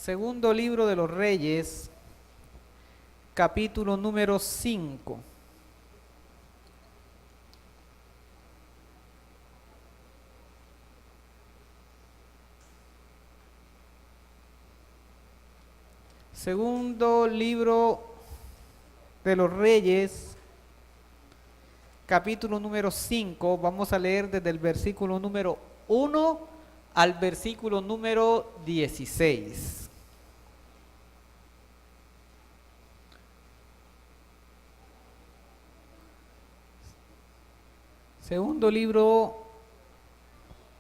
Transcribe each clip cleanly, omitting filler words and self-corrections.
Segundo libro de los Reyes, capítulo número 5. Segundo libro de los Reyes, capítulo número 5. Vamos a leer desde el versículo número 1 al versículo número 16.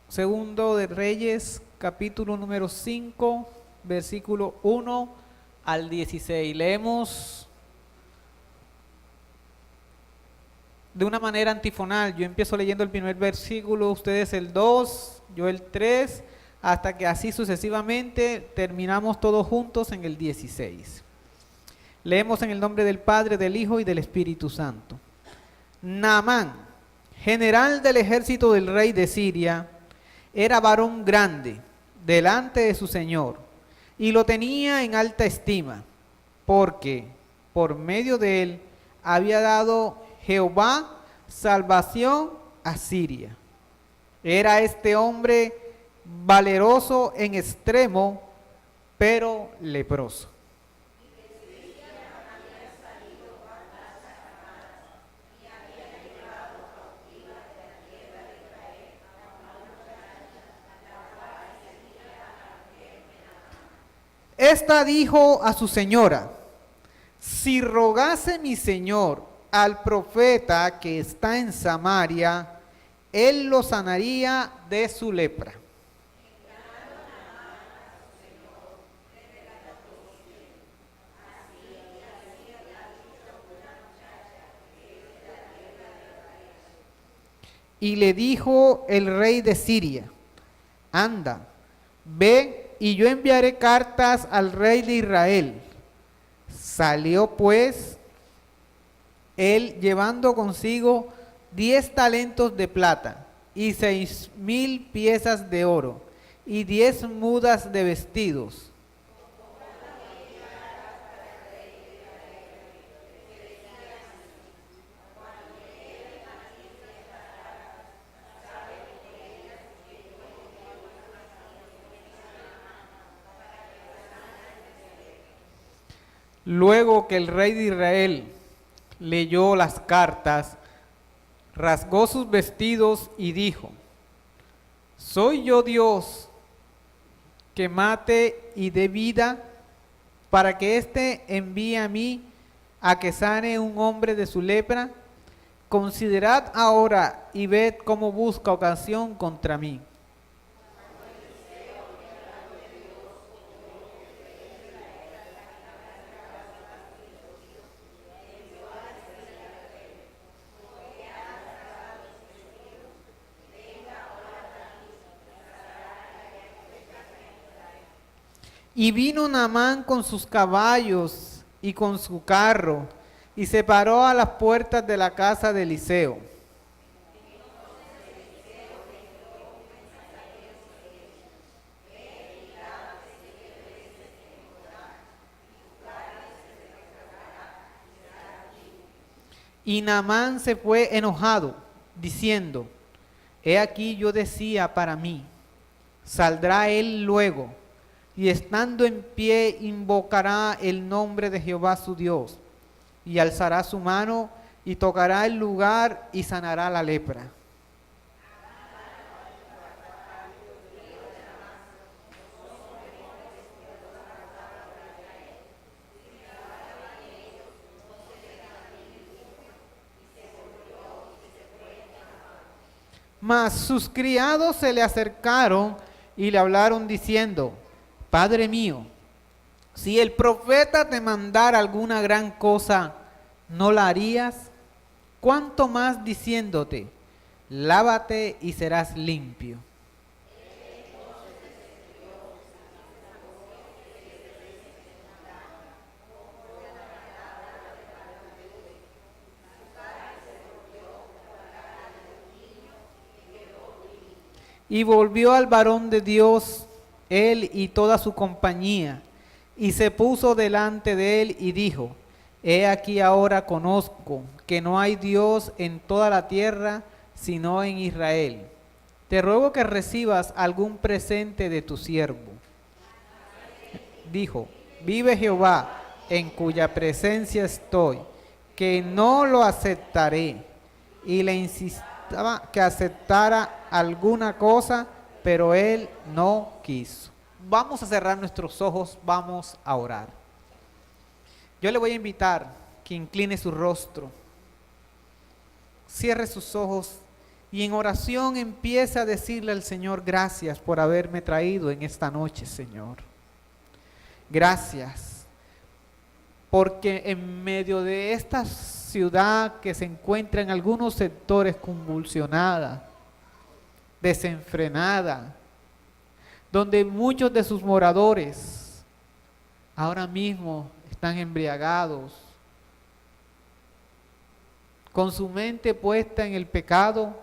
Segundo de Reyes, capítulo número 5, versículo 1 al 16. Leemos de una manera antifonal. Yo empiezo leyendo el primer versículo, ustedes el 2, yo el 3, hasta que así sucesivamente terminamos todos juntos en el 16. Leemos en el nombre del Padre, del Hijo y del Espíritu Santo. Naamán, general del ejército del rey de Siria, era varón grande delante de su señor y lo tenía en alta estima, porque por medio de él había dado Jehová salvación a Siria. Era este hombre valeroso en extremo, pero leproso. Esta dijo a su señora: si rogase mi señor al profeta que está en Samaria, él lo sanaría de su lepra. Y le dijo el rey de Siria: anda, ve, y yo enviaré cartas al rey de Israel. Salió pues él llevando consigo 10 talentos de plata y 6,000 piezas de oro y 10 mudas de vestidos. Luego que el rey de Israel leyó las cartas, rasgó sus vestidos y dijo: ¿soy yo Dios que mate y dé vida, para que éste envíe a mí a que sane un hombre de su lepra? Considerad ahora y ved cómo busca ocasión contra mí. Y vino Naamán con sus caballos y con su carro, y se paró a las puertas de la casa de Eliseo. Y Naamán se fue enojado, diciendo: he aquí yo decía para mí, saldrá él luego, y estando en pie invocará el nombre de Jehová su Dios, y alzará su mano y tocará el lugar y sanará la lepra. Mas sus criados se le acercaron y le hablaron diciendo: Padre mío, si el profeta te mandara alguna gran cosa, ¿no la harías? ¿Cuánto más diciéndote: lávate y serás limpio? Y volvió al varón de Dios, él y toda su compañía, Y se puso delante de él y dijo: He aquí ahora conozco que no hay Dios en toda la tierra sino en Israel. Te ruego que recibas algún presente de tu siervo. Dijo: Vive Jehová, en cuya presencia estoy, que no lo aceptaré. Y le insistaba que aceptara alguna cosa, pero él no quiso. Vamos a cerrar nuestros ojos, vamos a orar. Yo le voy a invitar que incline su rostro, cierre sus ojos y en oración empiece a decirle al Señor: gracias por haberme traído en esta noche, Señor. Gracias, porque en medio de esta ciudad que se encuentra en algunos sectores convulsionada, desenfrenada, donde muchos de sus moradores ahora mismo están embriagados, con su mente puesta en el pecado,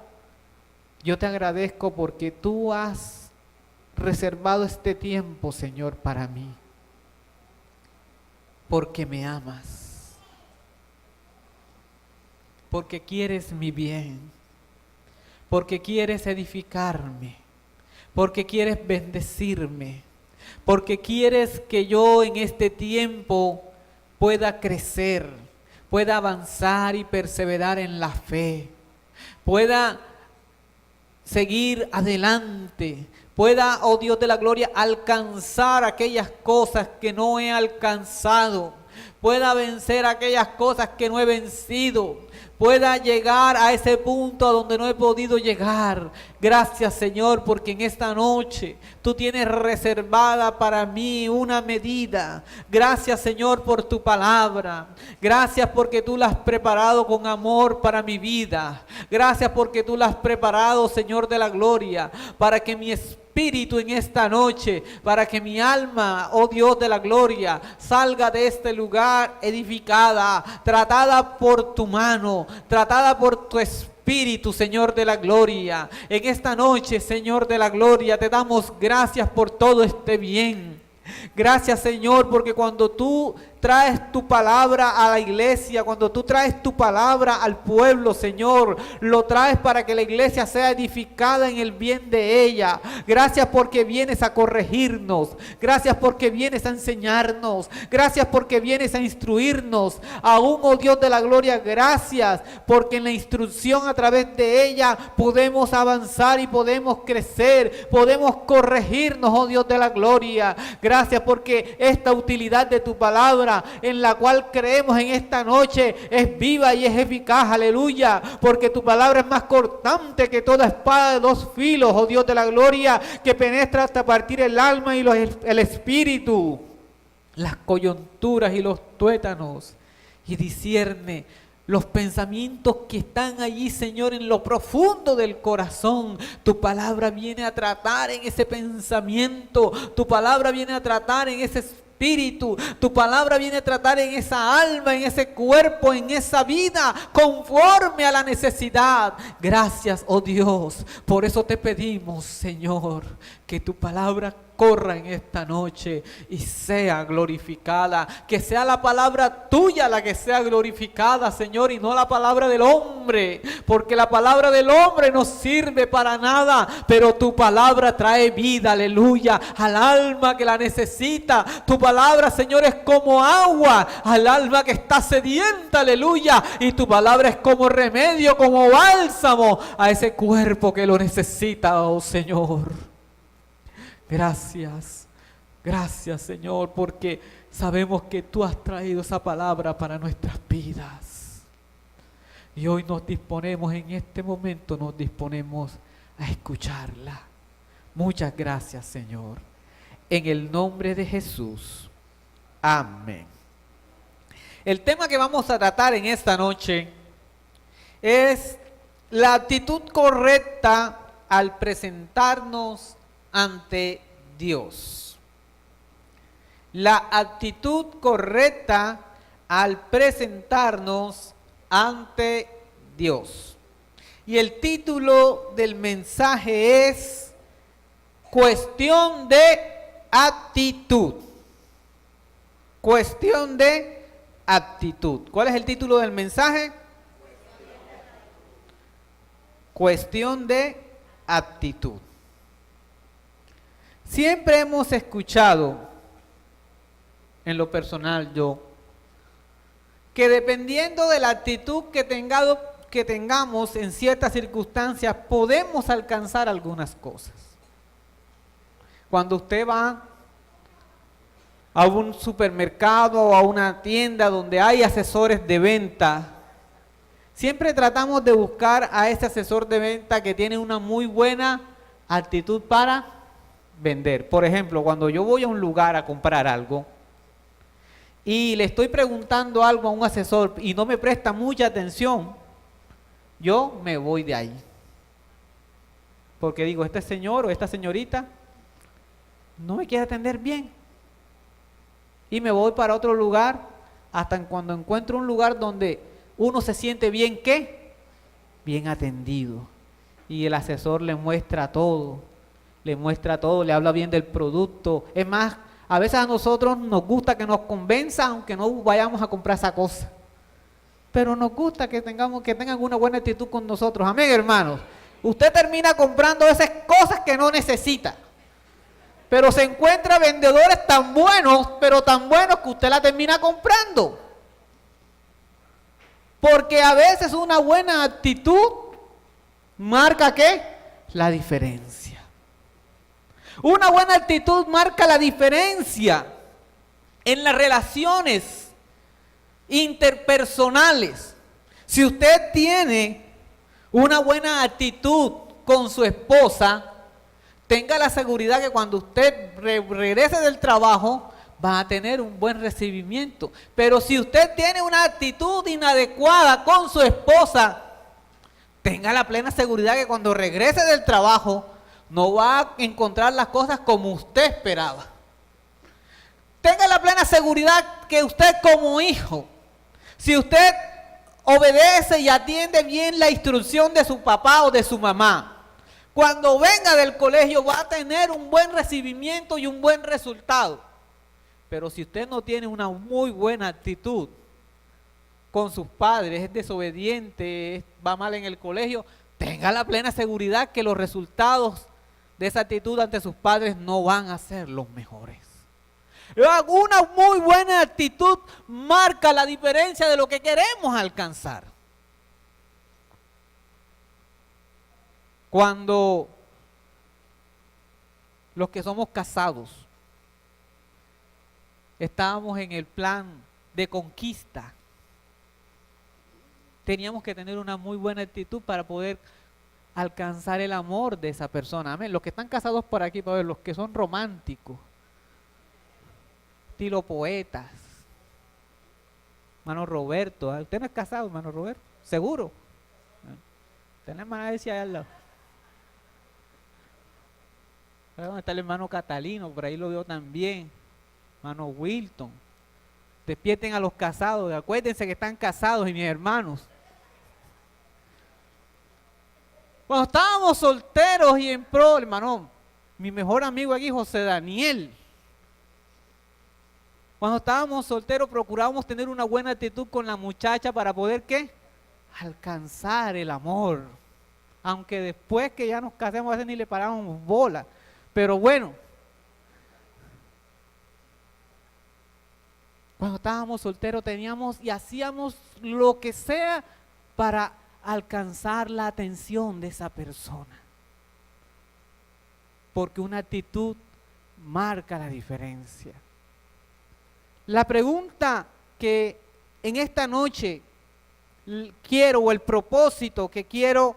yo te agradezco porque tú has reservado este tiempo, Señor, para mí, porque me amas, porque quieres mi bien, porque quieres edificarme, porque quieres bendecirme, porque quieres que yo en este tiempo pueda crecer, pueda avanzar y perseverar en la fe, pueda seguir adelante, pueda, oh Dios de la gloria, alcanzar aquellas cosas que no he alcanzado, pueda vencer aquellas cosas que no he vencido, pueda llegar a ese punto a donde no he podido llegar. Gracias, Señor, porque en esta noche tú tienes reservada para mí una medida. Gracias, Señor, por tu palabra. Gracias porque tú la has preparado con amor para mi vida. Gracias porque tú la has preparado, Señor de la gloria, para que mi espíritu en esta noche, para que mi alma, oh Dios de la gloria, salga de este lugar edificada, tratada por tu mano, tratada por tu espíritu, Señor de la gloria. En esta noche, Señor de la gloria, te damos gracias por todo este bien. Gracias, Señor, porque cuando tú traes tu palabra a la iglesia, cuando tú traes tu palabra al pueblo, Señor, lo traes para que la iglesia sea edificada en el bien de ella. Gracias porque vienes a corregirnos, gracias porque vienes a enseñarnos, gracias porque vienes a instruirnos. Aún, oh Dios de la gloria, gracias porque en la instrucción a través de ella podemos avanzar y podemos crecer, podemos corregirnos, oh Dios de la gloria. Gracias porque esta utilidad de tu palabra, en la cual creemos en esta noche, es viva y es eficaz, aleluya, porque tu palabra es más cortante que toda espada de dos filos, oh Dios de la gloria, que penetra hasta partir el alma y el espíritu, las coyunturas y los tuétanos, y discierne los pensamientos que están allí, Señor, en lo profundo del corazón. Tu palabra viene a tratar en ese pensamiento, tu palabra viene a tratar en ese espíritu, tu palabra viene a tratar en esa alma, en ese cuerpo, en esa vida, conforme a la necesidad. Gracias, oh Dios, por eso te pedimos, Señor, que tu palabra corra en esta noche y sea glorificada, que sea la palabra tuya la que sea glorificada, Señor, y no la palabra del hombre, porque la palabra del hombre no sirve para nada, pero tu palabra trae vida, aleluya, al alma que la necesita. Tu palabra, Señor, es como agua al alma que está sedienta, aleluya, y tu palabra es como remedio, como bálsamo a ese cuerpo que lo necesita, oh Señor. Gracias, gracias, Señor, porque sabemos que tú has traído esa palabra para nuestras vidas. Y hoy nos disponemos, en este momento nos disponemos a escucharla. Muchas gracias, Señor. En el nombre de Jesús. Amén. El tema que vamos a tratar en esta noche es la actitud correcta al presentarnos ante Dios. La actitud correcta al presentarnos ante Dios. Y el título del mensaje es Cuestión de actitud. Cuestión de actitud. ¿Cuál es el título del mensaje? Cuestión de actitud. Siempre hemos escuchado, en lo personal yo, que dependiendo de la actitud que tengamos en ciertas circunstancias, podemos alcanzar algunas cosas. Cuando usted va a un supermercado o a una tienda donde hay asesores de venta, siempre tratamos de buscar a ese asesor de venta que tiene una muy buena actitud para vender. Por ejemplo, cuando yo voy a un lugar a comprar algo y le estoy preguntando algo a un asesor y no me presta mucha atención, yo me voy de ahí. Porque digo, este señor o esta señorita no me quiere atender bien. Y me voy para otro lugar hasta cuando encuentro un lugar donde uno se siente bien, ¿qué? Bien atendido. Y el asesor le muestra todo, le habla bien del producto. Es más, a veces a nosotros nos gusta que nos convenza, aunque no vayamos a comprar esa cosa. Pero nos gusta que tengan una buena actitud con nosotros. Amén, hermanos. Usted termina comprando esas cosas que no necesita. Pero se encuentra vendedores tan buenos, pero tan buenos que usted la termina comprando. Porque a veces una buena actitud marca ¿qué? La diferencia. Una buena actitud marca la diferencia en las relaciones interpersonales. Si usted tiene una buena actitud con su esposa, tenga la seguridad que cuando usted regrese del trabajo va a tener un buen recibimiento. Pero si usted tiene una actitud inadecuada con su esposa, tenga la plena seguridad que cuando regrese del trabajo no va a encontrar las cosas como usted esperaba. Tenga la plena seguridad que usted como hijo, si usted obedece y atiende bien la instrucción de su papá o de su mamá, cuando venga del colegio va a tener un buen recibimiento y un buen resultado. Pero si usted no tiene una muy buena actitud con sus padres, es desobediente, va mal en el colegio, tenga la plena seguridad que los resultados de esa actitud ante sus padres no van a ser los mejores. Una muy buena actitud marca la diferencia de lo que queremos alcanzar. Cuando los que somos casados estábamos en el plan de conquista, teníamos que tener una muy buena actitud para poder alcanzar el amor de esa persona. Amén. Los que están casados por aquí, para ver, los que son románticos, estilo poetas. Hermano Roberto, ¿usted no es casado, hermano Roberto? ¿Seguro? Usted no es hermana de allá al lado. ¿Dónde está el hermano Catalino? Por ahí lo veo también. Hermano Wilton. Despierten a los casados. Acuérdense que están casados y mis hermanos. Cuando estábamos solteros y en pro, hermano, mi mejor amigo aquí, José Daniel. Cuando estábamos solteros procurábamos tener una buena actitud con la muchacha para poder, ¿qué? Alcanzar el amor. Aunque después que ya nos casemos a veces ni le parábamos bola. Pero bueno, cuando estábamos solteros teníamos y hacíamos lo que sea para alcanzar la atención de esa persona. Porque una actitud marca la diferencia. La pregunta que en esta noche quiero, o el propósito que quiero,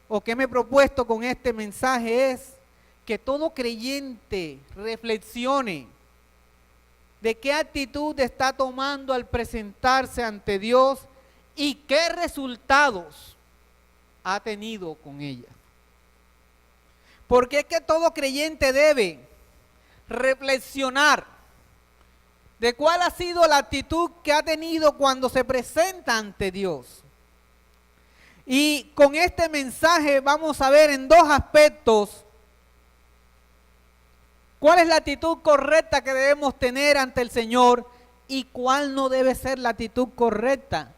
o que me he propuesto con este mensaje es que todo creyente reflexione de qué actitud está tomando al presentarse ante Dios y qué resultados ha tenido con ella. Porque es que todo creyente debe reflexionar de cuál ha sido la actitud que ha tenido cuando se presenta ante Dios. Y con este mensaje vamos a ver en dos aspectos cuál es la actitud correcta que debemos tener ante el Señor y cuál no debe ser la actitud correcta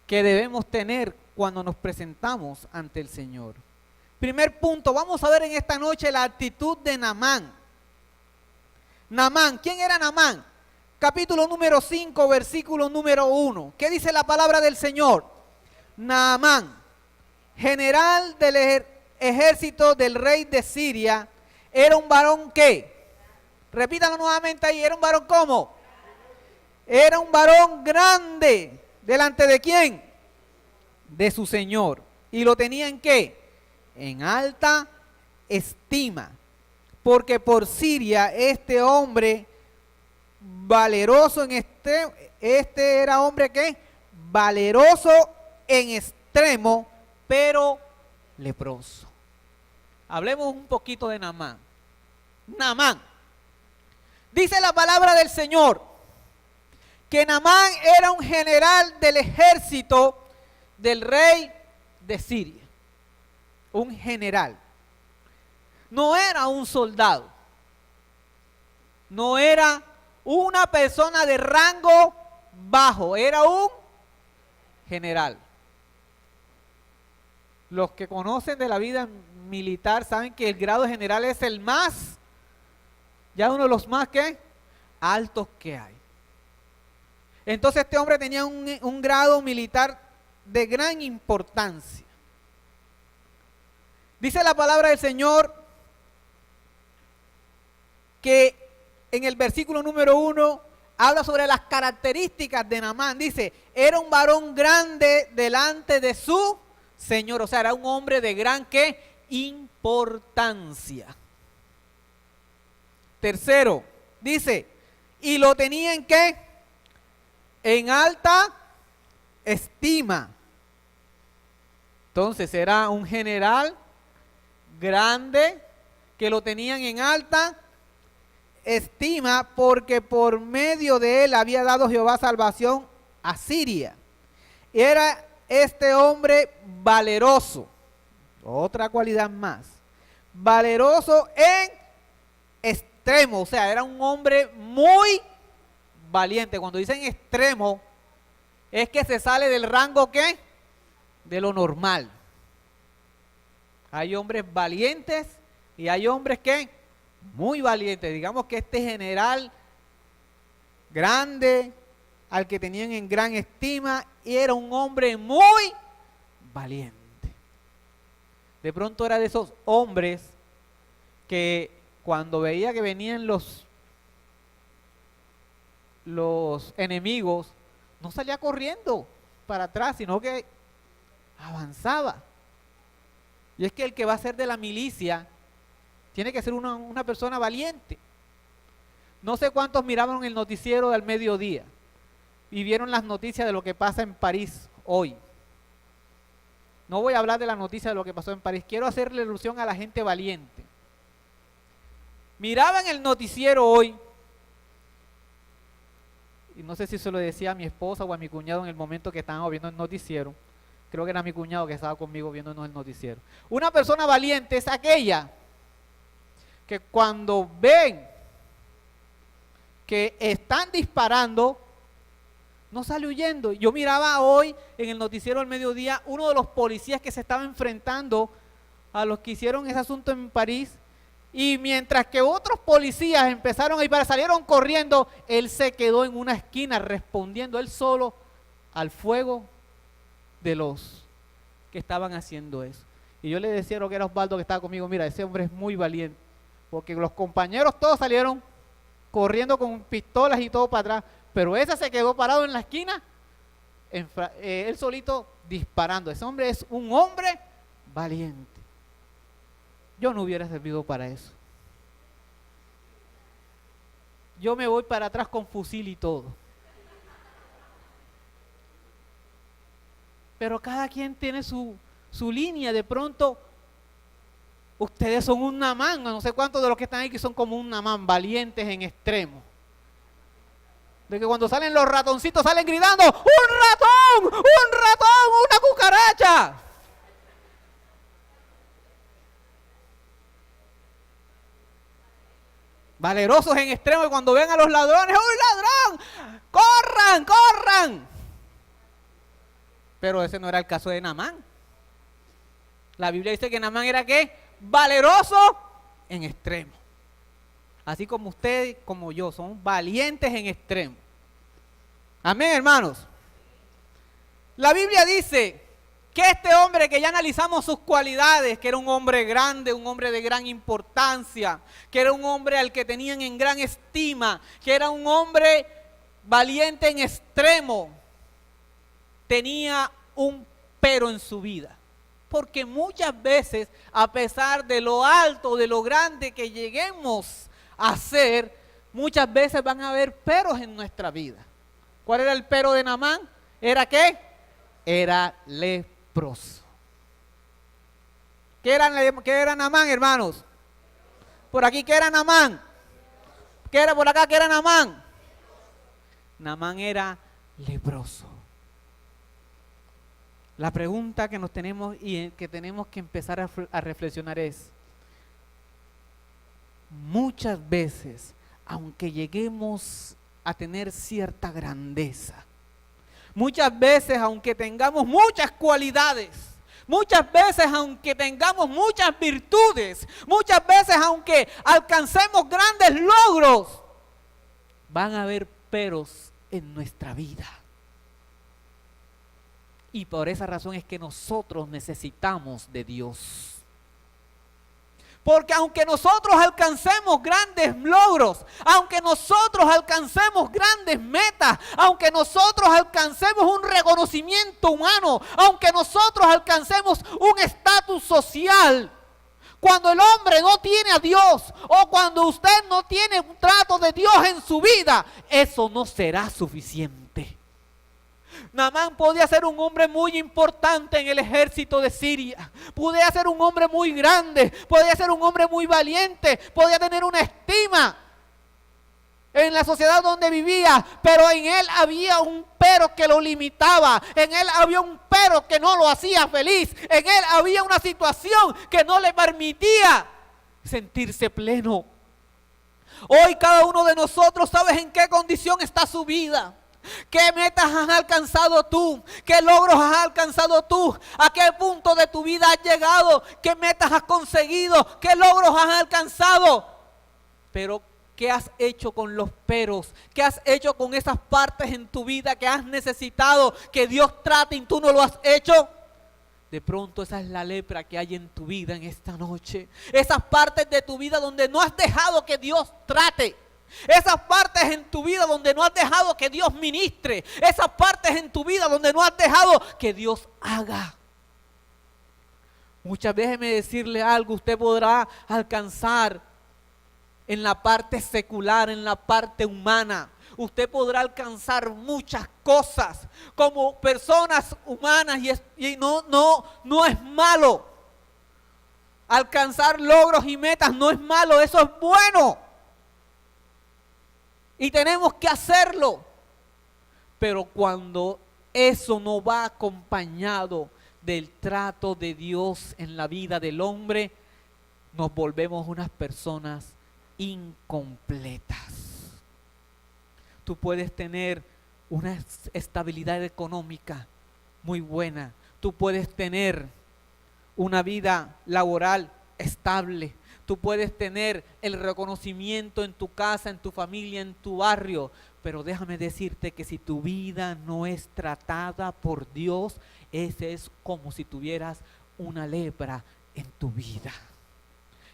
que debemos tener cuando nos presentamos ante el Señor. Primer punto, vamos a ver en esta noche la actitud de Naamán. Naamán, ¿quién era Naamán? Capítulo número 5, versículo número 1. ¿Qué dice la palabra del Señor? Naamán, general del ejército del rey de Siria, era un varón ¿qué? Repítalo nuevamente ahí, era un varón ¿cómo? Era un varón grande. ¿Delante de quién? De su Señor. ¿Y lo tenía en qué? En alta estima. Porque por Siria este hombre valeroso en este era hombre ¿qué? Valeroso en extremo, pero leproso. Hablemos un poquito de Naamán. Naamán. Dice la palabra del Señor que Naamán era un general del ejército del rey de Siria. Un general. No era un soldado. No era una persona de rango bajo. Era un general. Los que conocen de la vida militar saben que el grado de general es el más, ya uno de los más ¿qué? Altos que hay. Entonces este hombre tenía un grado militar de gran importancia. Dice la palabra del Señor que en el versículo número 1 habla sobre las características de Naamán. Dice, era un varón grande delante de su Señor. O sea, era un hombre de gran ¿qué? Importancia. Tercero, dice, y lo tenía en ¿qué? En alta estima. Entonces era un general grande que lo tenían en alta estima porque por medio de él había dado Jehová salvación a Siria. Era este hombre valeroso, otra cualidad más, valeroso en extremo, o sea, era un hombre muy valiente. Cuando dicen extremo, es que se sale del rango ¿qué? De lo normal. Hay hombres valientes y hay hombres que muy valientes. Digamos que este general grande, al que tenían en gran estima, era un hombre muy valiente. De pronto era de esos hombres que cuando veía que venían los enemigos, no salía corriendo para atrás, sino que avanzaba. Y es que el que va a ser de la milicia tiene que ser una persona valiente. No sé cuántos miraron el noticiero del mediodía y vieron las noticias de lo que pasa en París hoy. No voy a hablar de la noticia de lo que pasó en París. Quiero hacerle ilusión a la gente valiente. Miraban el noticiero hoy, y no sé si se lo decía a mi esposa o a mi cuñado en el momento que estaban viendo el noticiero. Creo que era mi cuñado que estaba conmigo viéndonos el noticiero. Una persona valiente es aquella que cuando ven que están disparando, no sale huyendo. Yo miraba hoy en el noticiero al mediodía uno de los policías que se estaba enfrentando a los que hicieron ese asunto en París, y mientras que otros policías empezaron a disparar, salieron corriendo, él se quedó en una esquina respondiendo él solo al fuego de los que estaban haciendo eso. Y yo le decía a que era Osvaldo que estaba conmigo, mira, ese hombre es muy valiente, porque los compañeros todos salieron corriendo con pistolas y todo para atrás, pero ese se quedó parado en la esquina, él solito disparando. Ese hombre es un hombre valiente. Yo no hubiera servido para eso. Yo me voy para atrás con fusil y todo. Pero cada quien tiene su línea. De pronto, ustedes son un Naamán, no sé cuántos de los que están aquí son como un Naamán, valientes en extremo. De que cuando salen los ratoncitos salen gritando, ¡un ratón! ¡Un ratón! ¡Una cucaracha! Valerosos en extremo, y cuando ven a los ladrones, ¡un ladrón! ¡Corran, corran! Pero ese no era el caso de Naamán. La Biblia dice que Naamán era ¿qué? Valeroso en extremo. Así como usted, como yo, son valientes en extremo. Amén, hermanos. La Biblia dice que este hombre, que ya analizamos sus cualidades, que era un hombre grande, un hombre de gran importancia, que era un hombre al que tenían en gran estima, que era un hombre valiente en extremo, tenía un pero en su vida. Porque muchas veces, a pesar de lo alto, de lo grande que lleguemos a ser, muchas veces van a haber peros en nuestra vida. ¿Cuál era el pero de Naamán? ¿Era qué? Era leproso. ¿Qué era Naamán, hermanos? Por aquí, ¿qué era Naamán? ¿Qué era por acá? ¿Qué era Naamán? Naamán era leproso. La pregunta que nos tenemos y que tenemos que empezar a reflexionar es: muchas veces, aunque lleguemos a tener cierta grandeza, muchas veces, aunque tengamos muchas cualidades, muchas veces, aunque tengamos muchas virtudes, muchas veces, aunque alcancemos grandes logros, van a haber peros en nuestra vida. Y por esa razón es que nosotros necesitamos de Dios. Porque aunque nosotros alcancemos grandes logros, aunque nosotros alcancemos grandes metas, aunque nosotros alcancemos un reconocimiento humano, aunque nosotros alcancemos un estatus social, cuando el hombre no tiene a Dios, o cuando usted no tiene un trato de Dios en su vida, eso no será suficiente. Naamán podía ser un hombre muy importante en el ejército de Siria, podía ser un hombre muy grande, podía ser un hombre muy valiente, podía tener una estima en la sociedad donde vivía, pero en él había un pero que lo limitaba, en él había un pero que no lo hacía feliz, en él había una situación que no le permitía sentirse pleno. Hoy cada uno de nosotros, ¿sabes en qué condición está su vida? ¿Qué metas has alcanzado tú? ¿Qué logros has alcanzado tú? ¿A qué punto de tu vida has llegado? ¿Qué metas has conseguido? ¿Qué logros has alcanzado? Pero ¿qué has hecho con los peros? ¿Qué has hecho con esas partes en tu vida que has necesitado que Dios trate y tú no lo has hecho? De pronto esa es la lepra que hay en tu vida en esta noche. Esas partes de tu vida donde no has dejado que Dios trate. Esas partes en tu vida donde no has dejado que Dios ministre. Esas partes en tu vida donde no has dejado que Dios haga. Muchas veces, déjeme decirle algo, usted podrá alcanzar en la parte secular, en la parte humana. Usted podrá alcanzar muchas cosas como personas humanas y no es malo. Alcanzar logros y metas no es malo, eso es bueno. Y tenemos que hacerlo. Pero cuando eso no va acompañado del trato de Dios en la vida del hombre, nos volvemos unas personas incompletas. Tú puedes tener una estabilidad económica muy buena. Tú puedes tener una vida laboral estable. Tú puedes tener el reconocimiento en tu casa, en tu familia, en tu barrio. Pero déjame decirte que si tu vida no es tratada por Dios, ese es como si tuvieras una lepra en tu vida.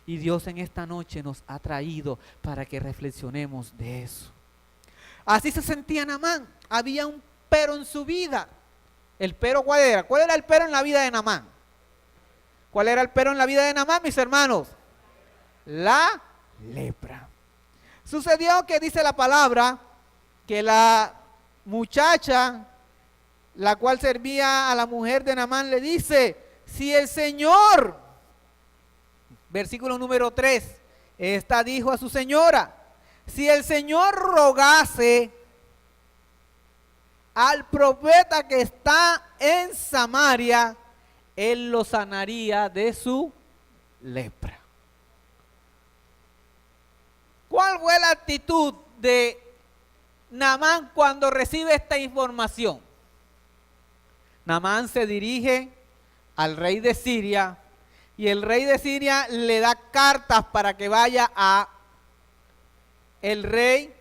Y Dios en esta noche nos ha traído para que reflexionemos de eso. Así se sentía Naamán. Había un pero en su vida. ¿El pero cuál era? ¿Cuál era el pero en la vida de Naamán? ¿Cuál era el pero en la vida de Naamán, mis hermanos? La lepra. Sucedió que dice la palabra que la muchacha, la cual servía a la mujer de Naamán, le dice: si el Señor, versículo número 3, esta dijo a su señora: si el Señor rogase al profeta que está en Samaria, él lo sanaría de su lepra. ¿cuál fue la actitud de Naamán cuando recibe esta información? Naamán se dirige al rey de Siria y el rey de Siria le da cartas para que vaya a el rey.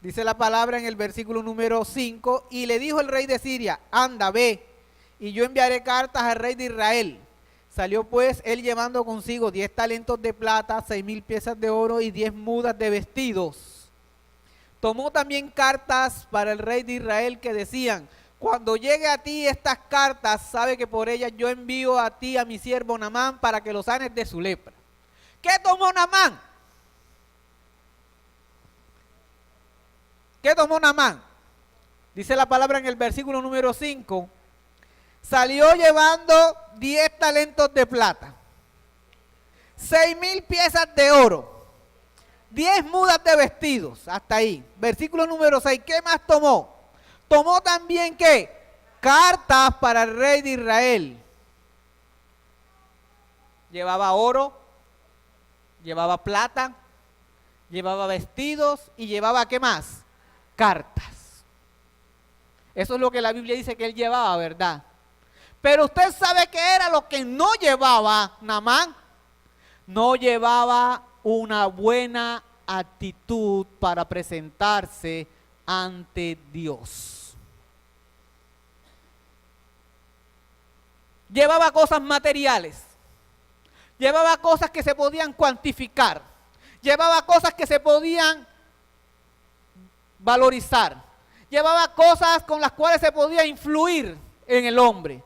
Dice la palabra en el versículo número 5, y le dijo el rey de Siria, anda, ve, y yo enviaré cartas al rey de Israel. Salió pues él llevando consigo 10 talentos de plata, 6,000 piezas de oro y 10 mudas de vestidos. Tomó también cartas para el rey de Israel que decían, cuando llegue a ti estas cartas, sabe que por ellas yo envío a ti a mi siervo Naamán para que lo sanes de su lepra. ¿Qué tomó Naamán? ¿Qué tomó Naamán? Dice la palabra en el versículo número 5. Salió llevando 10 talentos de plata, 6,000 piezas de oro, 10 mudas de vestidos, hasta ahí. Versículo número 6, ¿qué más tomó? Tomó también, ¿qué? Cartas para el rey de Israel. Llevaba oro, llevaba plata, llevaba vestidos y llevaba, ¿qué más? Cartas. Eso es lo que la Biblia dice que él llevaba, ¿verdad? Pero usted sabe qué era lo que no llevaba Naamán. No llevaba una buena actitud para presentarse ante Dios. Llevaba cosas materiales, llevaba cosas que se podían cuantificar, llevaba cosas que se podían valorizar, llevaba cosas con las cuales se podía influir en el hombre,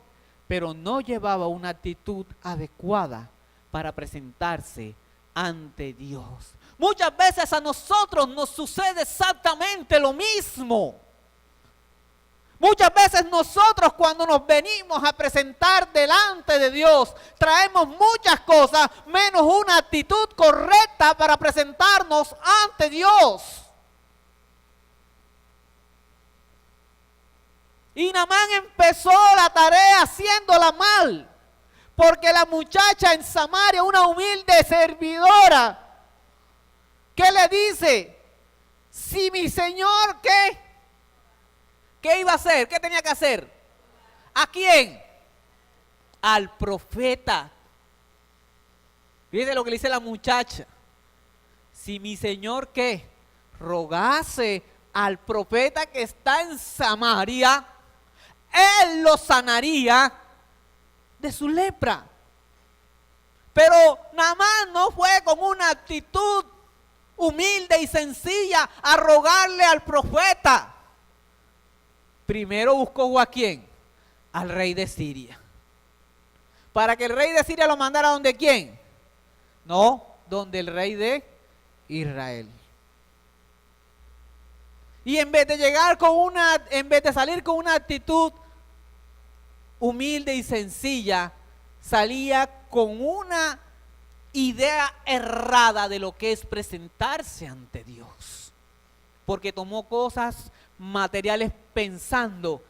pero no llevaba una actitud adecuada para presentarse ante Dios. Muchas veces a nosotros nos sucede exactamente lo mismo. Muchas veces nosotros cuando nos venimos a presentar delante de Dios, traemos muchas cosas menos una actitud correcta para presentarnos ante Dios. Y Naamán empezó la tarea haciéndola mal, porque la muchacha en Samaria, una humilde servidora, ¿qué le dice? Si mi señor, ¿qué? ¿Qué iba a hacer? ¿Qué tenía que hacer? ¿A quién? Al profeta. Fíjense lo que le dice la muchacha. Si mi señor, ¿qué? Rogase al profeta que está en Samaria, él lo sanaría de su lepra. Pero Naamán no fue con una actitud humilde y sencilla a rogarle al profeta. Primero buscó ¿a quién? Al rey de Siria. Para que el rey de Siria lo mandara ¿donde quién? No, donde el rey de Israel. Y en vez de salir con una actitud humilde y sencilla, salía con una idea errada de lo que es presentarse ante Dios. Porque tomó cosas materiales pensando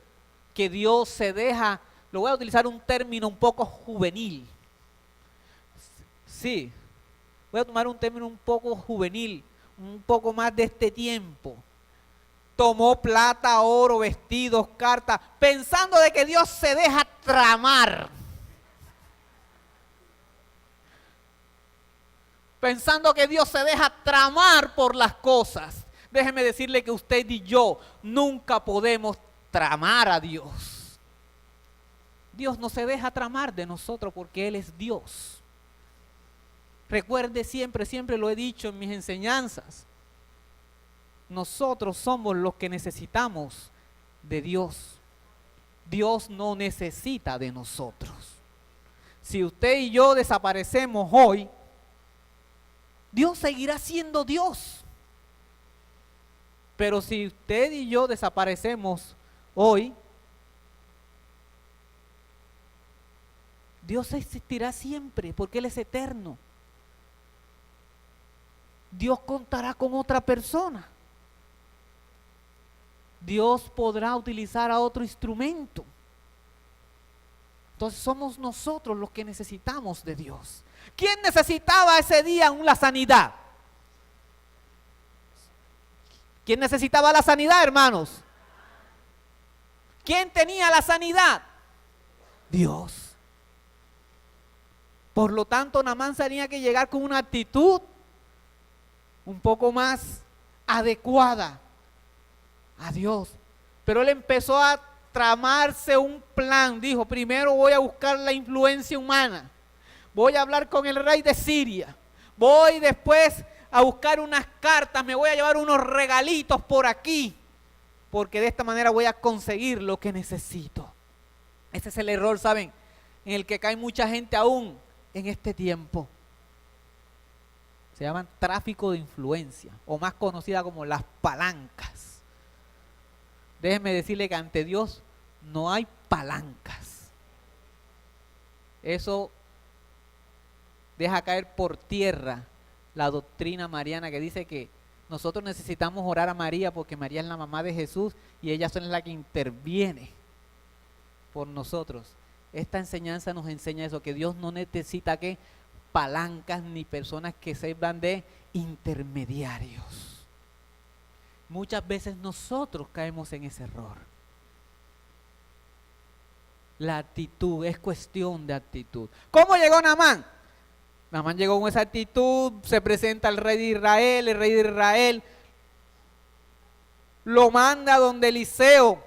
que Dios se deja, lo voy a utilizar un término un poco juvenil. Sí, voy a tomar un término un poco juvenil, un poco más de este tiempo. Tomó plata, oro, vestidos, cartas, pensando de que Dios se deja tramar. Pensando que Dios se deja tramar por las cosas. Déjeme decirle que usted y yo nunca podemos tramar a Dios. Dios no se deja tramar de nosotros porque Él es Dios. Recuerde siempre, siempre lo he dicho en mis enseñanzas. Nosotros somos los que necesitamos de Dios. Dios no necesita de nosotros. Si usted y yo desaparecemos hoy, Dios seguirá siendo Dios. Pero si usted y yo desaparecemos hoy, Dios existirá siempre porque Él es eterno. Dios contará con otra persona. Dios podrá utilizar a otro instrumento. Entonces somos nosotros los que necesitamos de Dios. ¿Quién necesitaba ese día la sanidad? ¿Quién necesitaba la sanidad, hermanos? ¿Quién tenía la sanidad? Dios. Por lo tanto, Naamán tenía que llegar con una actitud un poco más adecuada a Dios. Pero él empezó a tramarse un plan. Dijo, primero voy a buscar la influencia humana. Voy a hablar con el rey de Siria. Voy después a buscar unas cartas. Me voy a llevar unos regalitos por aquí. Porque de esta manera voy a conseguir lo que necesito. Ese es el error, ¿saben? En el que cae mucha gente aún en este tiempo. Se llaman tráfico de influencia, o más conocida como las palancas. Déjenme decirle que ante Dios no hay palancas. Eso deja caer por tierra la doctrina mariana que dice que nosotros necesitamos orar a María porque María es la mamá de Jesús y ella es la que interviene por nosotros. Esta enseñanza nos enseña eso, que Dios no necesita que palancas ni personas que sirvan de intermediarios. Muchas veces nosotros caemos en ese error. La actitud, es cuestión de actitud. ¿Cómo llegó Naamán? Naamán llegó con esa actitud, se presenta al rey de Israel, el rey de Israel lo manda donde Eliseo.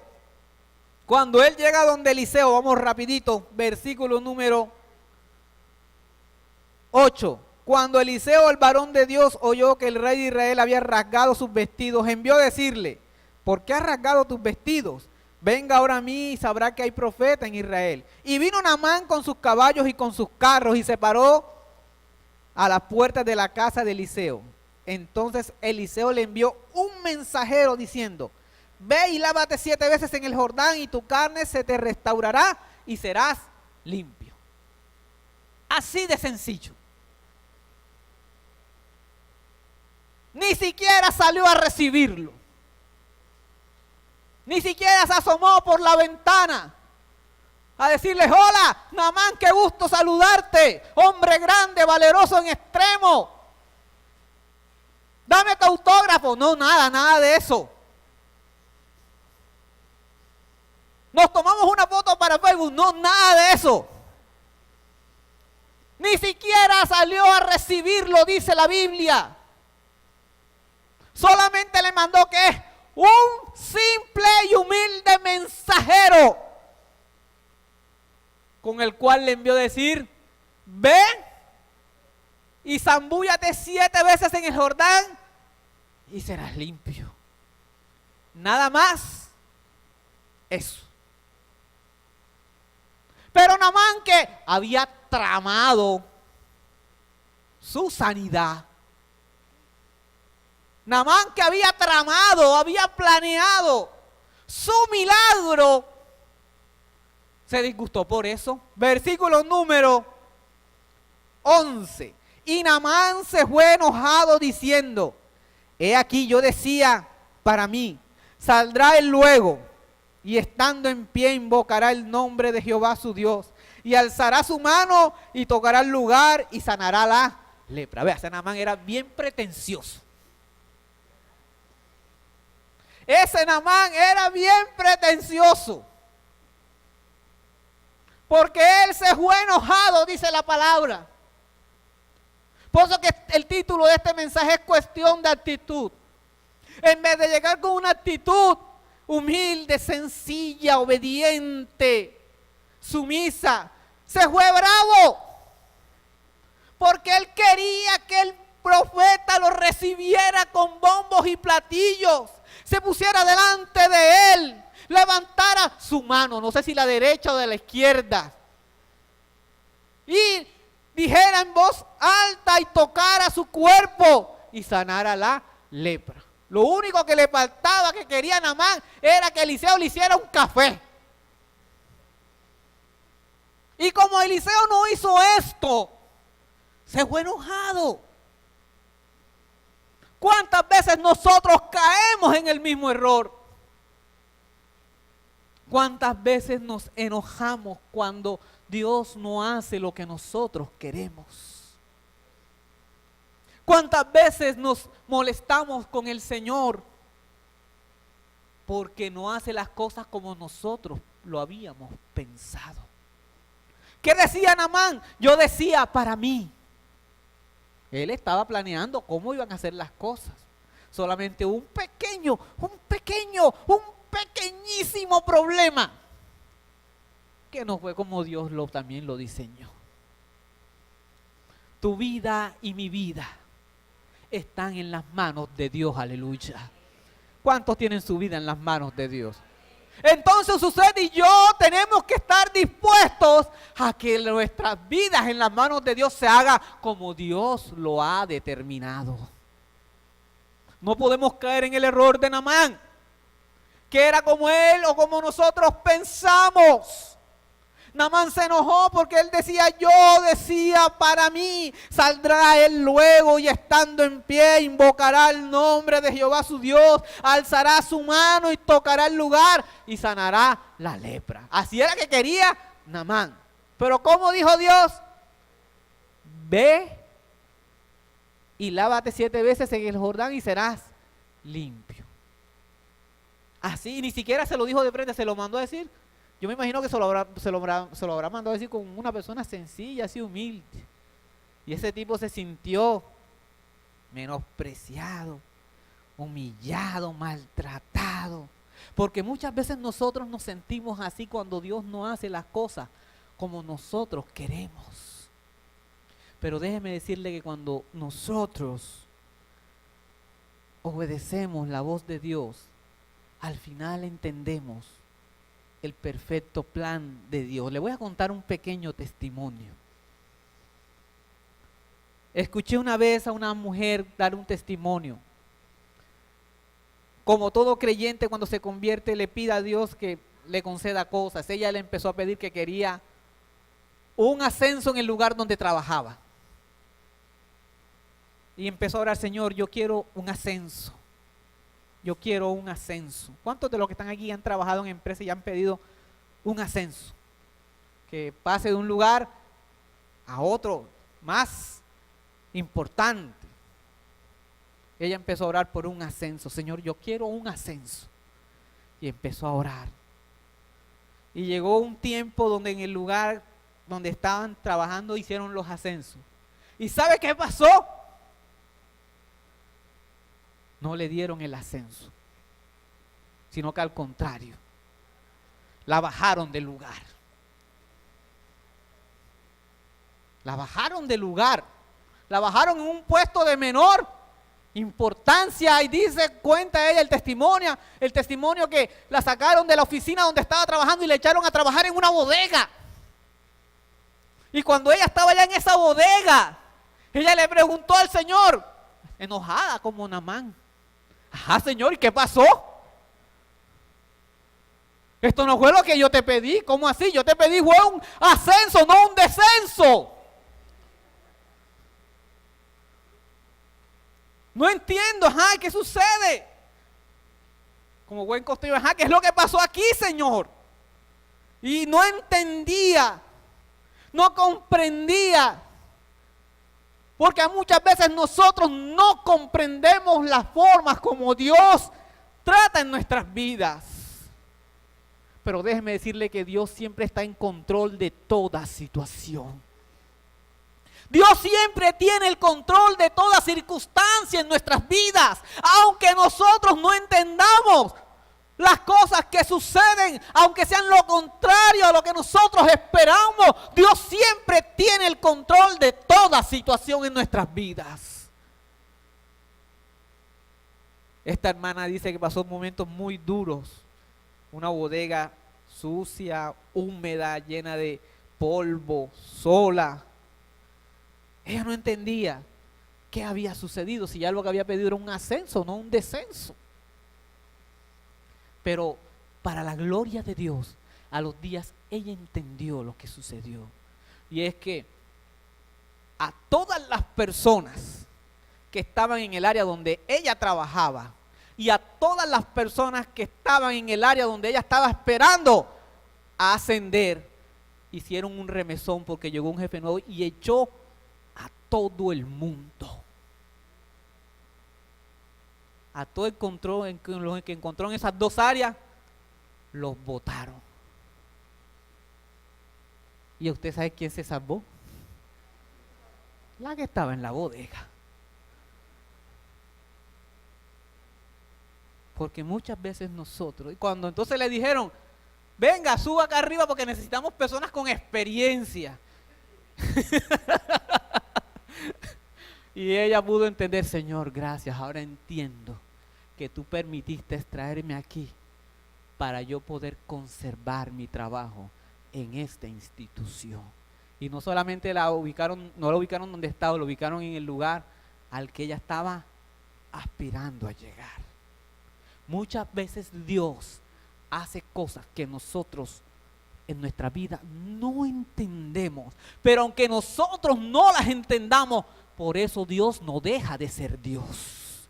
Cuando él llega donde Eliseo, vamos rapidito, versículo número 8. Cuando Eliseo, el varón de Dios, oyó que el rey de Israel había rasgado sus vestidos, envió a decirle, ¿por qué has rasgado tus vestidos? Venga ahora a mí y sabrá que hay profeta en Israel. Y vino Naamán con sus caballos y con sus carros y se paró a las puertas de la casa de Eliseo. Entonces Eliseo le envió un mensajero diciendo, ve y lávate 7 veces en el Jordán y tu carne se te restaurará y serás limpio. Así de sencillo. Ni siquiera salió a recibirlo. Ni siquiera se asomó por la ventana a decirle, hola, Naamán, qué gusto saludarte, hombre grande, valeroso en extremo. Dame tu autógrafo. No, nada de eso. Nos tomamos una foto para Facebook. No, nada de eso. Ni siquiera salió a recibirlo, dice la Biblia. Solamente le mandó que un simple y humilde mensajero con el cual le envió a decir, ve y zambúllate 7 veces en el Jordán y serás limpio. Nada más eso. Pero Naamán, que había tramado su sanidad, Naamán, que había tramado, había planeado su milagro, se disgustó por eso. Versículo número 11. Y Naamán se fue enojado diciendo, he aquí yo decía para mí, saldrá él luego y estando en pie invocará el nombre de Jehová su Dios y alzará su mano y tocará el lugar y sanará la lepra. Vea, ese Naamán era bien pretencioso. Ese Naamán era bien pretencioso. Porque él se fue enojado, dice la palabra. Por eso que el título de este mensaje es cuestión de actitud. En vez de llegar con una actitud humilde, sencilla, obediente, sumisa, se fue bravo. Porque él quería que el profeta lo recibiera con bombos y platillos. Se pusiera delante de él, levantara su mano, no sé si la derecha o de la izquierda, y dijera en voz alta y tocara su cuerpo y sanara la lepra. Lo único que le faltaba, que quería Naamán, era que Eliseo le hiciera un café. Y como Eliseo no hizo esto, se fue enojado. ¿Cuántas veces nosotros caemos en el mismo error? ¿Cuántas veces nos enojamos cuando Dios no hace lo que nosotros queremos? ¿Cuántas veces nos molestamos con el Señor porque no hace las cosas como nosotros lo habíamos pensado. ¿Qué decía Naamán? Yo decía para mí. Él estaba planeando cómo iban a hacer las cosas. Solamente un pequeñísimo problema que no fue como Dios también lo diseñó. Tu vida y mi vida están en las manos de Dios, aleluya. ¿Cuántos tienen su vida en las manos de Dios? Entonces usted y yo tenemos que estar dispuestos a que nuestras vidas en las manos de Dios se haga como Dios lo ha determinado. No podemos caer en el error de Naamán, que era como él o como nosotros pensamos. Naamán se enojó porque él decía, yo decía para mí, saldrá él luego y estando en pie invocará el nombre de Jehová su Dios, alzará su mano y tocará el lugar y sanará la lepra. Así era que quería Naamán. Pero ¿cómo dijo Dios? Ve y lávate 7 veces en el Jordán y serás limpio. Así, ni siquiera se lo dijo de frente, se lo mandó a decir. Yo me imagino que se lo habrá mandado a decir con una persona sencilla, así humilde. Y ese tipo se sintió menospreciado, humillado, maltratado. Porque muchas veces nosotros nos sentimos así cuando Dios no hace las cosas como nosotros queremos. Pero déjeme decirle que cuando nosotros obedecemos la voz de Dios, al final entendemos el perfecto plan de Dios. Le voy a contar un pequeño testimonio. Escuché una vez a una mujer dar un testimonio. Como todo creyente, cuando se convierte, le pide a Dios que le conceda cosas. Ella le empezó a pedir que quería un ascenso en el lugar donde trabajaba. Y empezó a orar, Señor, yo quiero un ascenso. Yo quiero un ascenso. ¿Cuántos de los que están aquí han trabajado en empresas y han pedido un ascenso? Que pase de un lugar a otro más importante. Ella empezó a orar por un ascenso. Señor, yo quiero un ascenso. Y empezó a orar. Y llegó un tiempo donde en el lugar donde estaban trabajando hicieron los ascensos. ¿Y sabe qué pasó? No le dieron el ascenso, sino que al contrario, la bajaron del lugar. La bajaron del lugar, la bajaron en un puesto de menor importancia y cuenta ella el testimonio que la sacaron de la oficina donde estaba trabajando y le echaron a trabajar en una bodega. Y cuando ella estaba allá en esa bodega, ella le preguntó al Señor, enojada como Naamán, ajá, Señor, ¿y qué pasó? Esto no fue lo que yo te pedí. ¿Cómo así? Yo te pedí fue un ascenso, no un descenso. No entiendo, ajá, ¿qué sucede? Como buen costeño, ajá, ¿qué es lo que pasó aquí, Señor? Y no entendía, no comprendía. Porque muchas veces nosotros no comprendemos las formas como Dios trata en nuestras vidas. Pero déjeme decirle que Dios siempre está en control de toda situación. Dios siempre tiene el control de toda circunstancia en nuestras vidas. Aunque nosotros no entendamos las cosas que suceden, aunque sean lo contrario a lo que nosotros esperamos, Dios siempre tiene el control de toda situación en nuestras vidas. Esta hermana dice que pasó momentos muy duros, una bodega sucia, húmeda, llena de polvo, sola. Ella no entendía qué había sucedido, si ya lo que había pedido era un ascenso, no un descenso. Pero para la gloria de Dios, a los días ella entendió lo que sucedió. Y es que a todas las personas que estaban en el área donde ella trabajaba y a todas las personas que estaban en el área donde ella estaba esperando a ascender, hicieron un remesón porque llegó un jefe nuevo y echó a todo el mundo. a todo los que encontró en esas dos áreas, los botaron. ¿Y usted sabe quién se salvó? La que estaba en la bodega. Porque muchas veces nosotros, y cuando entonces le dijeron, venga, suba acá arriba porque necesitamos personas con experiencia. Y ella pudo entender, Señor, gracias, ahora entiendo que tú permitiste traerme aquí para yo poder conservar mi trabajo en esta institución. Y no solamente la ubicaron, no la ubicaron donde estaba, lo ubicaron en el lugar al que ella estaba aspirando a llegar. Muchas veces Dios hace cosas que nosotros en nuestra vida no entendemos, pero aunque nosotros no las entendamos, por eso Dios no deja de ser Dios.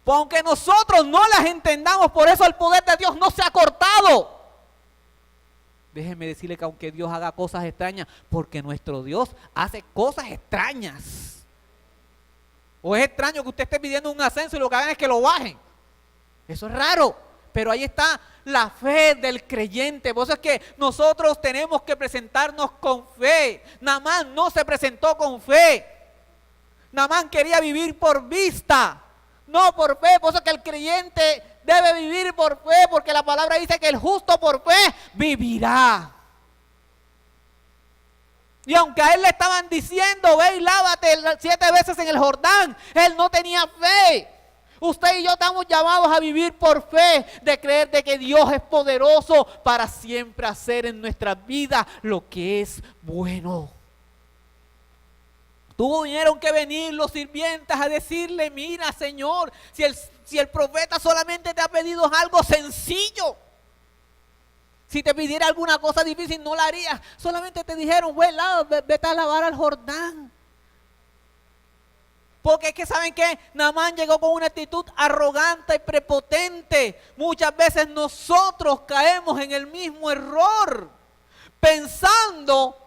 Aunque nosotros no las entendamos, por eso el poder de Dios no se ha cortado. Déjeme decirle que aunque Dios haga cosas extrañas, porque nuestro Dios hace cosas extrañas. O es extraño que usted esté pidiendo un ascenso y lo que hagan es que lo bajen. Eso es raro, pero ahí está la fe del creyente. Por eso es que nosotros tenemos que presentarnos con fe. Naamán no se presentó con fe. Naamán quería vivir por vista, no por fe. Por eso es que el creyente debe vivir por fe, porque la palabra dice que el justo por fe vivirá. Y aunque a él le estaban diciendo, ve y lávate 7 veces en el Jordán, él no tenía fe. Usted y yo estamos llamados a vivir por fe, de creer de que Dios es poderoso para siempre hacer en nuestra vida lo que es bueno. Tuvieron que venir los sirvientes a decirle, mira, Señor, si el profeta solamente te ha pedido algo sencillo, si te pidiera alguna cosa difícil no la harías, solamente te dijeron, vete a lavar al Jordán. Porque es que ¿saben qué? Naamán llegó con una actitud arrogante y prepotente. Muchas veces nosotros caemos en el mismo error, pensando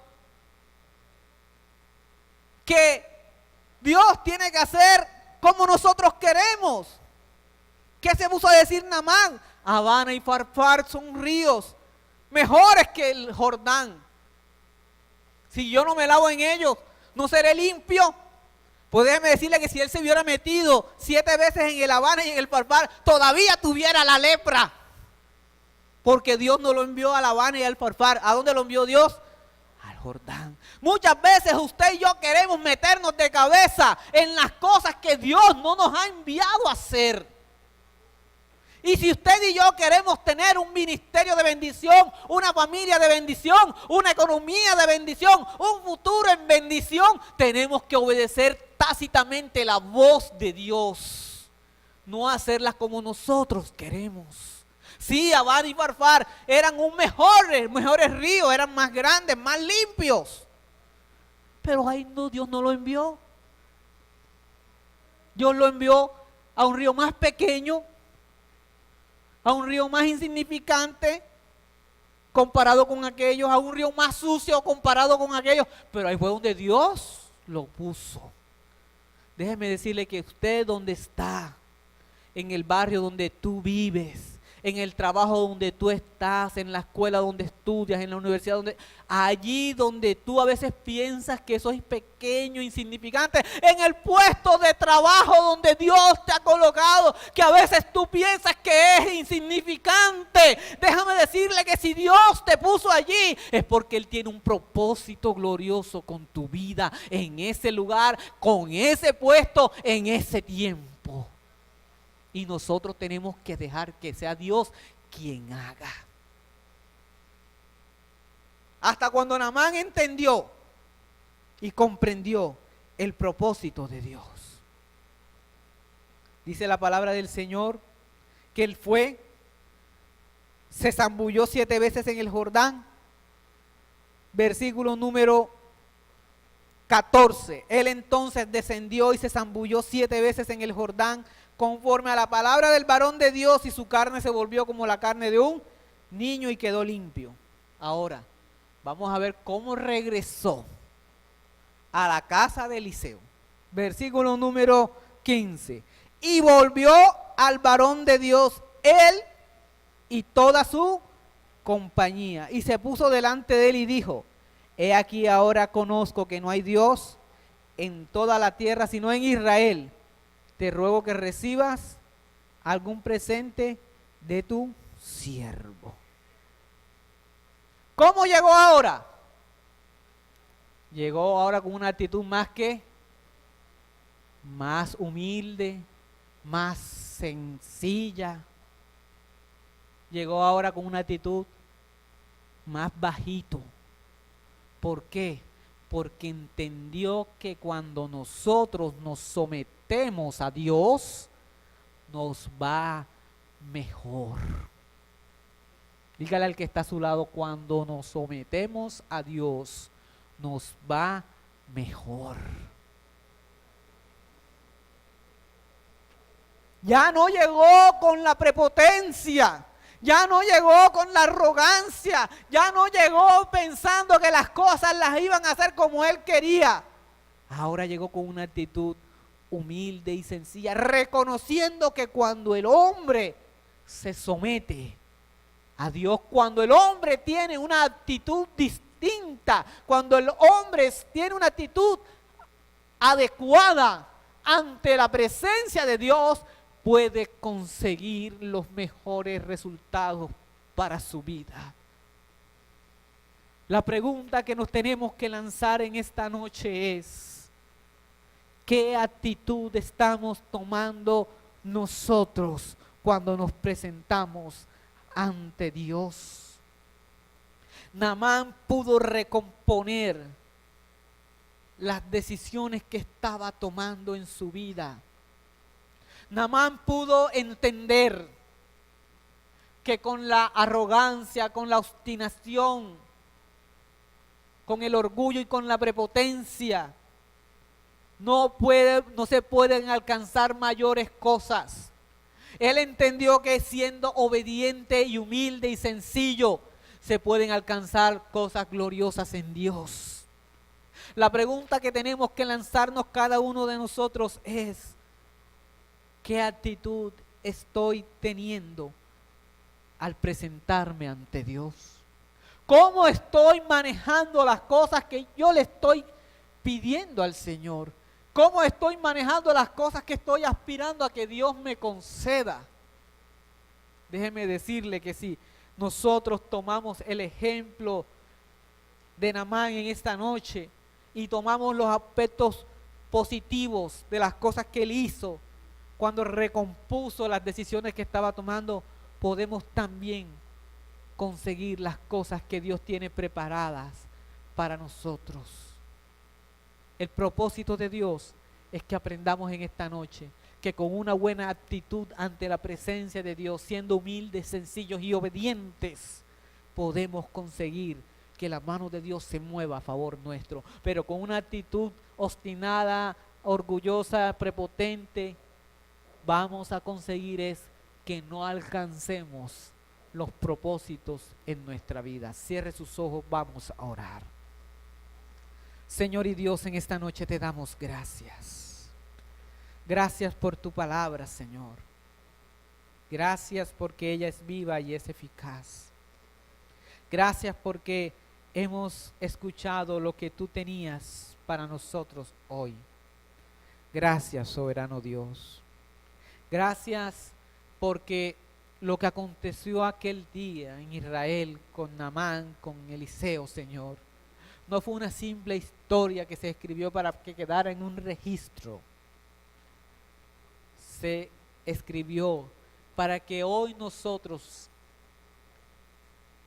que Dios tiene que hacer como nosotros queremos. ¿Qué se puso a decir Naamán? Habana y Farfar son ríos mejores que el Jordán. Si yo no me lavo en ellos, ¿no seré limpio? Pues déjeme decirle que si él se hubiera metido 7 veces en el Habana y en el Farfar, todavía tuviera la lepra. Porque Dios no lo envió al Habana y al Farfar. ¿A dónde lo envió Dios? Al Jordán. Muchas veces usted y yo queremos meternos de cabeza en las cosas que Dios no nos ha enviado a hacer. Y si usted y yo queremos tener un ministerio de bendición, una familia de bendición, una economía de bendición, un futuro en bendición, tenemos que obedecer tácitamente la voz de Dios, no hacerlas como nosotros queremos. Sí, Habana y Farfar eran mejores ríos, eran más grandes, más limpios, pero ahí no, Dios no lo envió. Dios lo envió a un río más pequeño, a un río más insignificante comparado con aquellos, a un río más sucio comparado con aquellos, pero ahí fue donde Dios lo puso. Déjeme decirle que usted donde está, en el barrio donde tú vives, en el trabajo donde tú estás, en la escuela donde estudias, en la universidad allí donde tú a veces piensas que eso es pequeño, insignificante, en el puesto de trabajo donde Dios te ha colocado, que a veces tú piensas que es insignificante, déjame decirle que si Dios te puso allí, es porque Él tiene un propósito glorioso con tu vida, en ese lugar, con ese puesto, en ese tiempo. Y nosotros tenemos que dejar que sea Dios quien haga. Hasta cuando Naamán entendió y comprendió el propósito de Dios. Dice la palabra del Señor que él se zambulló 7 veces en el Jordán. Versículo número 14. Él entonces descendió y se zambulló 7 veces en el Jordán, conforme a la palabra del varón de Dios, y su carne se volvió como la carne de un niño y quedó limpio. Ahora, vamos a ver cómo regresó a la casa de Eliseo. Versículo número 15. Y volvió al varón de Dios, él y toda su compañía. Y se puso delante de él y dijo, he aquí ahora conozco que no hay Dios en toda la tierra, sino en Israel. Te ruego que recibas algún presente de tu siervo. ¿Cómo llegó ahora? Llegó ahora con una actitud más humilde, más sencilla. Llegó ahora con una actitud más bajito. ¿Por qué? Porque entendió que cuando nosotros nos sometemos a Dios, nos va mejor. Dígale al que está a su lado, cuando nos sometemos a Dios, nos va mejor. Ya no llegó con la prepotencia, ya no llegó con la arrogancia, ya no llegó pensando que las cosas las iban a hacer como él quería. Ahora llegó con una actitud humilde y sencilla, reconociendo que cuando el hombre se somete a Dios, cuando el hombre tiene una actitud distinta, cuando el hombre tiene una actitud adecuada ante la presencia de Dios, puede conseguir los mejores resultados para su vida. La pregunta que nos tenemos que lanzar en esta noche es, ¿qué actitud estamos tomando nosotros cuando nos presentamos ante Dios? Naamán pudo recomponer las decisiones que estaba tomando en su vida. Naamán pudo entender que con la arrogancia, con la obstinación, con el orgullo y con la prepotencia, no se pueden alcanzar mayores cosas. Él entendió que siendo obediente y humilde y sencillo, se pueden alcanzar cosas gloriosas en Dios. La pregunta que tenemos que lanzarnos cada uno de nosotros es, ¿qué actitud estoy teniendo al presentarme ante Dios? ¿Cómo estoy manejando las cosas que yo le estoy pidiendo al Señor? ¿Cómo estoy manejando las cosas que estoy aspirando a que Dios me conceda? Déjeme decirle que si nosotros tomamos el ejemplo de Naamán en esta noche y tomamos los aspectos positivos de las cosas que él hizo, cuando recompuso las decisiones que estaba tomando, podemos también conseguir las cosas que Dios tiene preparadas para nosotros. El propósito de Dios es que aprendamos en esta noche que con una buena actitud ante la presencia de Dios, siendo humildes, sencillos y obedientes, podemos conseguir que la mano de Dios se mueva a favor nuestro. Pero con una actitud obstinada, orgullosa, prepotente, vamos a conseguir es que no alcancemos los propósitos en nuestra vida. Cierre sus ojos, vamos a orar. Señor y Dios, en esta noche te damos gracias. Gracias por tu palabra, Señor. Gracias porque ella es viva y es eficaz. Gracias porque hemos escuchado lo que tú tenías para nosotros hoy. Gracias, soberano Dios. Gracias porque lo que aconteció aquel día en Israel con Naamán, con Eliseo, Señor, no fue una simple historia que se escribió para que quedara en un registro. Se escribió para que hoy nosotros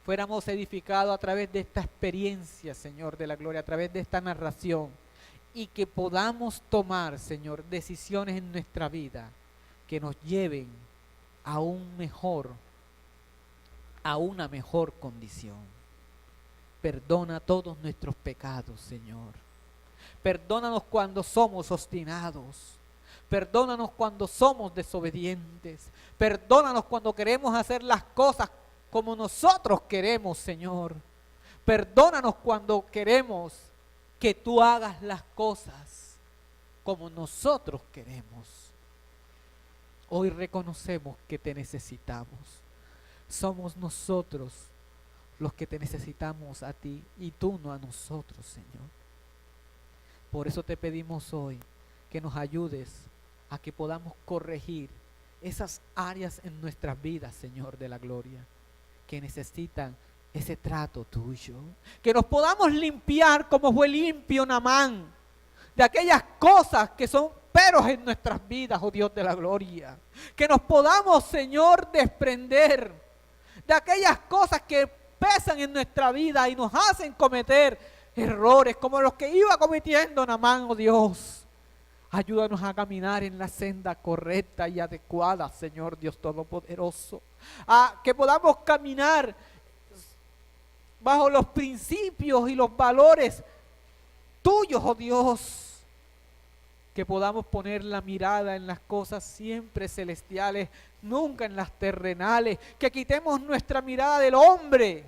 fuéramos edificados a través de esta experiencia, Señor, de la gloria, a través de esta narración, y que podamos tomar, Señor, decisiones en nuestra vida que nos lleven a una mejor condición. Perdona todos nuestros pecados, Señor. Perdónanos cuando somos obstinados. Perdónanos cuando somos desobedientes. Perdónanos cuando queremos hacer las cosas como nosotros queremos, Señor. Perdónanos cuando queremos que tú hagas las cosas como nosotros queremos. hoy reconocemos que te necesitamos. Somos nosotros los que te necesitamos a ti y tú no a nosotros, Señor. Por eso te pedimos hoy que nos ayudes a que podamos corregir esas áreas en nuestras vidas, Señor de la gloria, que necesitan ese trato tuyo. Que nos podamos limpiar como fue limpio Naamán de aquellas cosas que son peros en nuestras vidas, oh Dios de la gloria. Que nos podamos, Señor, desprender de aquellas cosas que pesan en nuestra vida y nos hacen cometer errores como los que iba cometiendo Naamán, oh Dios. Ayúdanos a caminar en la senda correcta y adecuada, Señor Dios Todopoderoso. A que podamos caminar bajo los principios y los valores tuyos, oh Dios. Que podamos poner la mirada en las cosas siempre celestiales, nunca en las terrenales. Que quitemos nuestra mirada del hombre.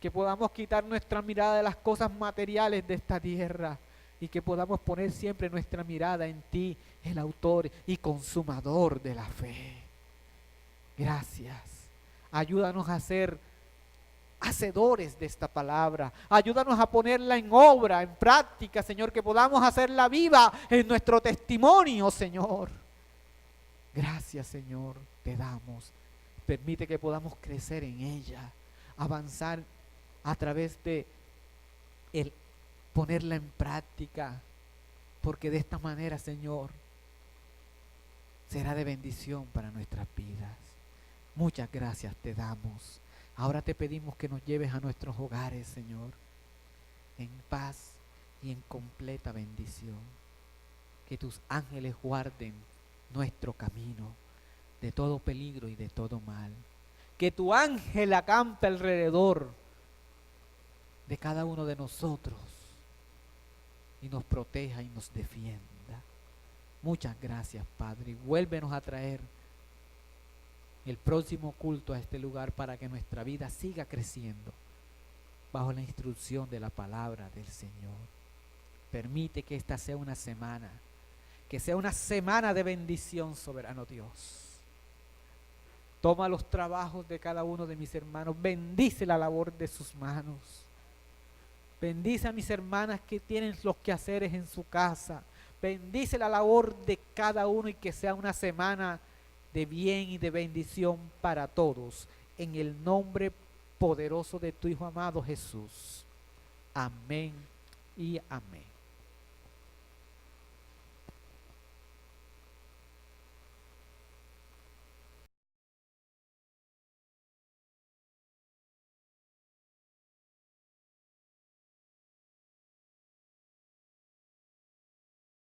Que podamos quitar nuestra mirada de las cosas materiales de esta tierra. Y que podamos poner siempre nuestra mirada en ti, el autor y consumador de la fe. Gracias. Ayúdanos a ser hacedores de esta palabra. Ayúdanos a ponerla en obra, en práctica, Señor, que podamos hacerla viva en nuestro testimonio, Señor. Gracias, Señor, te damos. Permite que podamos crecer en ella, avanzar a través de el ponerla en práctica, porque de esta manera, Señor, será de bendición para nuestras vidas. Muchas gracias te damos. Ahora te pedimos que nos lleves a nuestros hogares, Señor, en paz y en completa bendición. Que tus ángeles guarden nuestro camino de todo peligro y de todo mal. Que tu ángel acampe alrededor de cada uno de nosotros y nos proteja y nos defienda. Muchas gracias, Padre, y vuélvenos a traer el próximo culto a este lugar para que nuestra vida siga creciendo bajo la instrucción de la palabra del Señor. Permite que esta sea una semana, que sea una semana de bendición, soberano Dios. Toma los trabajos de cada uno de mis hermanos, bendice la labor de sus manos. Bendice a mis hermanas que tienen los quehaceres en su casa. Bendice la labor de cada uno y que sea una semana de bien y de bendición para todos. En el nombre poderoso de tu Hijo amado Jesús. Amén y amén.